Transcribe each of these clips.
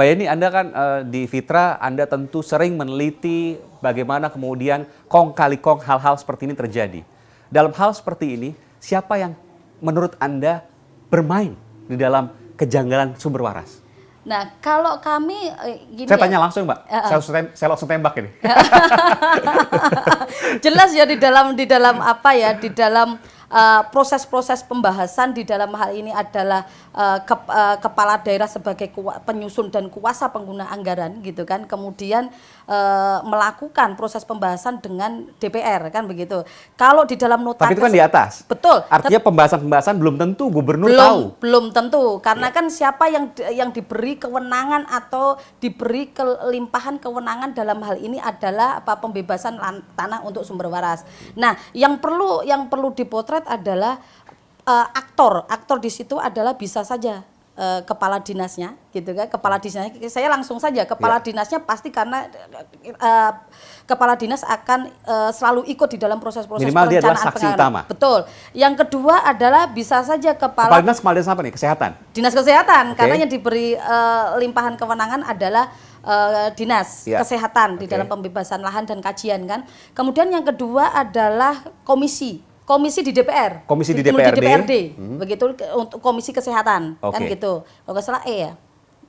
Mbak Yeni, Anda kan di Fitra, Anda tentu sering meneliti bagaimana kemudian kong kali kong hal-hal seperti ini terjadi. Dalam hal seperti ini, siapa yang menurut Anda bermain di dalam kejanggalan sumber waras? Nah, kalau kami gini saya tanya langsung, Mbak. Saya langsung tembak ini. Jelas ya di dalam apa ya, di dalam proses-proses pembahasan di dalam hal ini adalah kepala daerah sebagai penyusun dan kuasa pengguna anggaran gitu kan, kemudian melakukan proses pembahasan dengan DPR kan begitu. Kalau di dalam nota tapi itu kan di atas. Betul. Artinya pembahasan tahu tentu gubernur tahu. Belum tentu, karena kan siapa yang diberi kewenangan atau diberi kelimpahan kewenangan dalam hal ini adalah pembebasan tanah untuk sumber waras. Nah, yang perlu dipotret adalah aktor di situ adalah bisa saja kepala dinasnya, gitu kan? Kepala dinasnya, saya langsung saja kepala dinasnya pasti karena kepala dinas akan selalu ikut di dalam proses-proses minimal perencanaan dia adalah saksi utama. Betul. Yang kedua adalah bisa saja kepala dinas apa nih? Kesehatan. Dinas Kesehatan, karena yang diberi limpahan kewenangan adalah dinas kesehatan di dalam pembebasan lahan dan kajian kan. Kemudian yang kedua adalah komisi di DPR, komisi di DPRD, begitu untuk komisi kesehatan kan gitu. Kalau nggak salah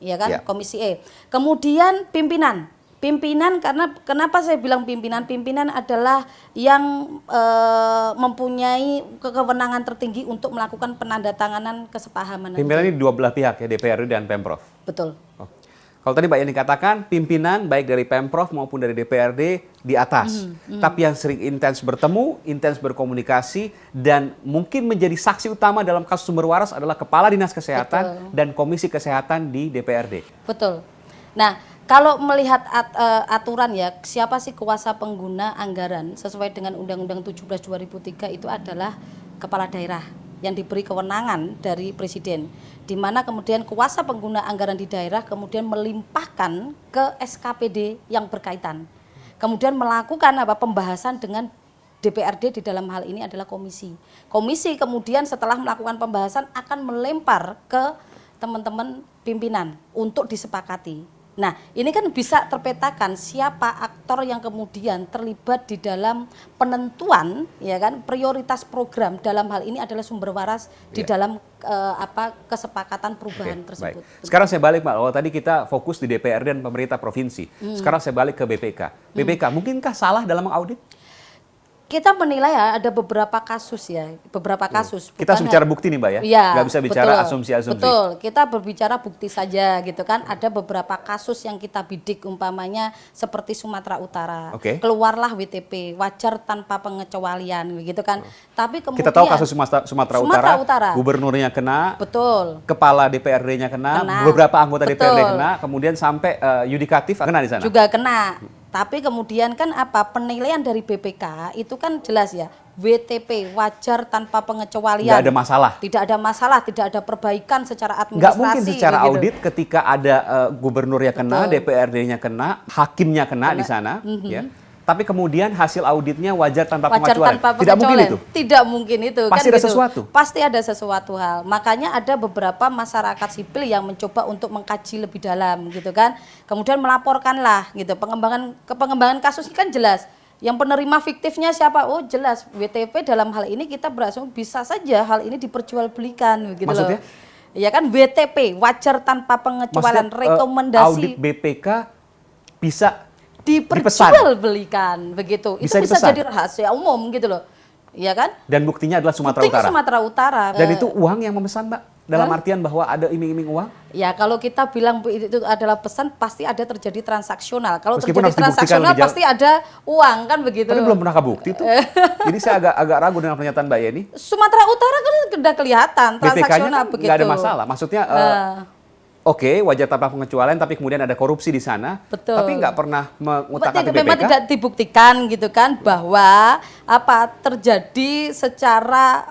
ya kan, komisi E. Kemudian pimpinan karena kenapa saya bilang pimpinan adalah yang mempunyai kewenangan tertinggi untuk melakukan penandatanganan kesepahaman. Pimpinan ini dua belah pihak ya, DPRD dan Pemprov. Betul. Kalau tadi Mbak Yeni katakan pimpinan baik dari Pemprov maupun dari DPRD di atas. Tapi yang sering intens bertemu, intens berkomunikasi, dan mungkin menjadi saksi utama dalam kasus sumber waras adalah Kepala Dinas Kesehatan dan Komisi Kesehatan di DPRD. Betul. Nah, kalau melihat aturan ya, siapa sih kuasa pengguna anggaran sesuai dengan Undang-Undang 17 2003 itu adalah kepala daerah yang diberi kewenangan dari presiden, di mana kemudian kuasa pengguna anggaran di daerah kemudian melimpahkan ke SKPD yang berkaitan, kemudian melakukan pembahasan dengan DPRD. Di dalam hal ini adalah komisi kemudian setelah melakukan pembahasan akan melempar ke teman-teman pimpinan untuk disepakati. Nah, ini kan bisa terpetakan siapa aktor yang kemudian terlibat di dalam penentuan ya kan prioritas program, dalam hal ini adalah sumber waras di dalam kesepakatan perubahan tersebut. Baik. Sekarang saya balik Mbak, tadi kita fokus di DPR dan pemerintah provinsi. Sekarang saya balik ke BPK. BPK mungkinkah salah dalam mengaudit? Kita menilai ada beberapa kasus. Kita harus bicara bukti nih Mbak ya? Iya, nggak bisa bicara asumsi-asumsi. Betul, kita berbicara bukti saja gitu kan. Ada beberapa kasus yang kita bidik, umpamanya seperti Sumatera Utara. Keluarlah WTP, wajar tanpa pengecualian gitu kan. Tapi kemudian kita tahu kasus Sumatera Utara, gubernurnya kena, betul, kepala DPRD-nya kena, beberapa anggota DPRD kena, kemudian sampai yudikatif kena di sana. Juga kena. Tapi kemudian kan penilaian dari BPK itu kan jelas ya, WTP wajar tanpa pengecualian. Tidak ada masalah. Tidak ada masalah, tidak ada perbaikan secara administrasi. Nggak mungkin secara audit ketika ada gubernurnya kena, DPRD-nya kena, hakimnya kena di sana, ya. Tapi kemudian hasil auditnya wajar tanpa pengecualian. Tidak mungkin itu. Tidak mungkin itu. Pasti kan ada gitu. sesuatu. Pasti ada sesuatu hal. Makanya ada beberapa masyarakat sipil yang mencoba untuk mengkaji lebih dalam, gitu kan. Kemudian melaporkanlah, gitu. Pengembangan kasus ini kan jelas. Yang penerima fiktifnya siapa? Oh jelas, WTP dalam hal ini kita berasumsi bisa saja hal ini diperjualbelikan, gitu. Maksudnya? Loh. Ya kan WTP wajar tanpa pengecualian. Rekomendasi audit BPK bisa diperjualbelikan begitu. Itu bisa jadi rahasia umum gitu loh. Iya kan? Dan buktinya adalah Sumatera Utara. Sumatera Utara. Dan itu uang yang memesan, Mbak? Dalam artian bahwa ada iming-iming uang? Ya, kalau kita bilang itu adalah pesan, pasti ada terjadi transaksional. Kalau terjadi transaksional pasti ada uang kan begitu. Tapi belum pernah kebukti tuh. Jadi saya agak ragu dengan pernyataan Mbak Yeni. Sumatera Utara kan sudah kelihatan transaksional begitu. Nggak ada masalah. Maksudnya Oke, wajar tanpa pengecualian, tapi kemudian ada korupsi di sana. Betul. Tapi nggak pernah mengutarakan BPK. Memang tidak dibuktikan gitu kan bahwa terjadi secara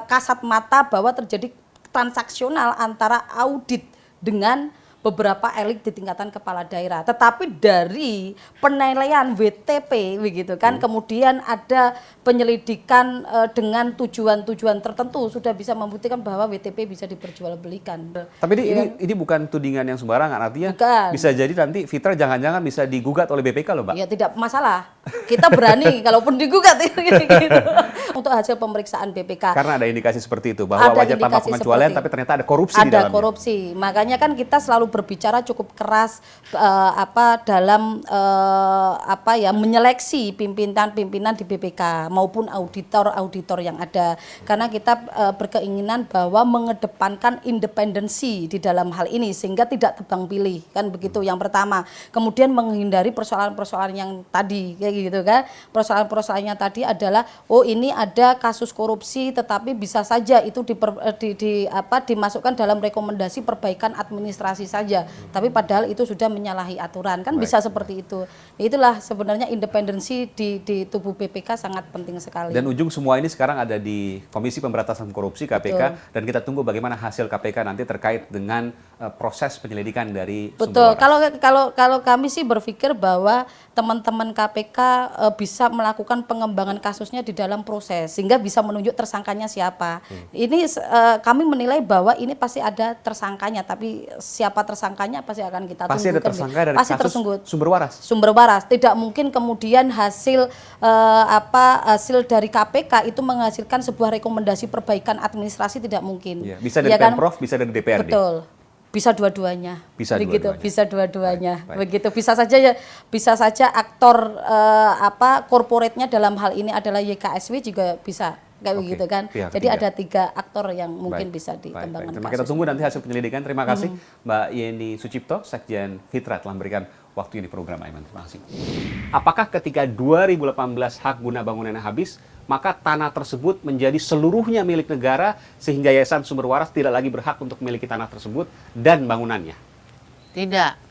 kasat mata bahwa terjadi transaksional antara audit dengan beberapa elit di tingkatan kepala daerah. Tetapi dari penilaian WTP begitu kan, kemudian ada penyelidikan dengan tujuan-tujuan tertentu sudah bisa membuktikan bahwa WTP bisa diperjualbelikan. Tapi ini bukan tudingan yang sembarangan, artinya Bukan. bisa jadi nanti Fitra jangan-jangan bisa digugat oleh BPK loh, Mbak. Ya tidak masalah. Kita berani kalaupun digugat gitu. Untuk hasil pemeriksaan BPK. Karena ada indikasi seperti itu bahwa Ada wajar tanpa indikasi pengecualian seperti tapi ternyata ada korupsi di ada dalamnya. korupsi. Makanya kan kita selalu berbicara cukup keras dalam menyeleksi pimpinan di BPK maupun auditor yang ada. Karena kita berkeinginan bahwa mengedepankan independensi di dalam hal ini sehingga tidak tebang pilih, kan begitu yang pertama. Kemudian menghindari persoalan-persoalan yang tadi kayak gitu kan. Persoalan-persoalannya tadi adalah ini ada kasus korupsi tetapi bisa saja itu dimasukkan dalam rekomendasi perbaikan administrasi saja, tapi padahal itu sudah menyalahi aturan, kan bisa seperti itu. Itulah sebenarnya independensi di tubuh BPK sangat penting sekali. Dan ujung semua ini sekarang ada di Komisi Pemberantasan Korupsi KPK. Betul. Dan kita tunggu bagaimana hasil KPK nanti terkait dengan proses penyelidikan dari Betul. Sumber Waras. Kalau kami sih berpikir bahwa teman-teman KPK bisa melakukan pengembangan kasusnya di dalam proses sehingga bisa menunjuk tersangkanya siapa. Ini kami menilai bahwa ini pasti ada tersangkanya, tapi siapa tersangkanya pasti akan kita tunggu. Pasti ada tersangka dari pasti kasus Sumber Waras. Sumber Waras. Tidak mungkin kemudian hasil dari KPK itu menghasilkan sebuah rekomendasi perbaikan administrasi, tidak mungkin. Ya, bisa dari Pemprov, bisa dari DPRD. Betul. Bisa dua-duanya. Begitu, bisa dua-duanya. Baik. Begitu. Bisa saja aktor korporatnya dalam hal ini adalah YKSW juga bisa. Kayak begitu kan. Jadi ada 3 aktor yang mungkin bisa dikembangkan. Kita tunggu nanti hasil penyelidikan. Terima kasih Mbak Yeni Sucipto, Sekjen Fitra telah memberikan waktu di program Aiman. Terima kasih. Apakah ketika 2018 hak guna bangunannya habis, maka tanah tersebut menjadi seluruhnya milik negara sehingga Yayasan Sumber Waras tidak lagi berhak untuk memiliki tanah tersebut dan bangunannya? Tidak.